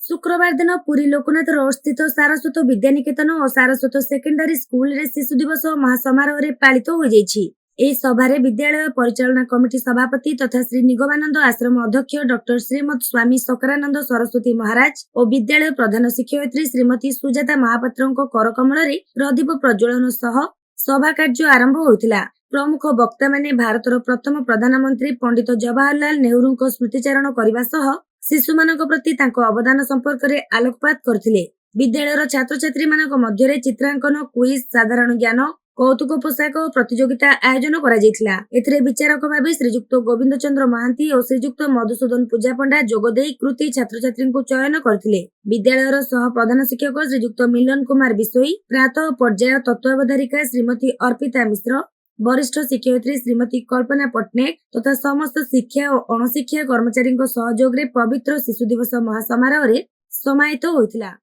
शुक्रवार दिन पुरी लोकनाथ रोड स्थित सारस्वत विद्यानिकेतन और सारस्वत सेकेंडरी स्कूल रे शिशु दिवस महासमारोह पालित हो जाइछि। एही सभारे विद्यालय परिचालना कमिटी सभापति तथा श्री निगमानंद आश्रम अध्यक्ष डॉक्टर श्रीमद स्वामी सकरानंद सरस्वती महाराज और विद्यालय प्रधान शिक्षयित्री श्रीमती सुजाता महापात्र करकमल प्रदीप प्रज्वलन सह सभा कार्य आरंभ होइतिला। प्रमुख वक्ता माने भारतर प्रथम प्रधानमंत्री पंडित जवाहरलाल नेहरू स्मृतिचारण करने सह शिशु मानक प्रति तांको अवदान संपर्क में आलोकपात करथिले। विद्यालयर छात्र छात्री मानक मध्यरे चित्रांकन, क्विज, साधारण ज्ञान, कौतुक पोशाक प्रतियोगिता आयोजन करा जायतिला। एथिरे विचारक भाबे श्रीजुक्त गोविंद चंद्र महांती और श्रीजुक्त मधुसूदन पूजा पंडा जोगदेई कृति छात्र छात्री को चयन करथिले। विद्यालयर सह प्रधान शिक्षक श्रीजुक्त मिलन कुमार बिसोई, प्रातः पर्याय तत्वावधारिका श्रीमती अर्पिता मिश्र, वरिष्ठ शिक्षयित्री श्रीमती कल्पना पट्टनायक तथा समस्त शिक्षा और अणशिक्षा कर्मचारी सहयोग में पवित्र शिशु दिवस महासमारोह समाहित होइतिला।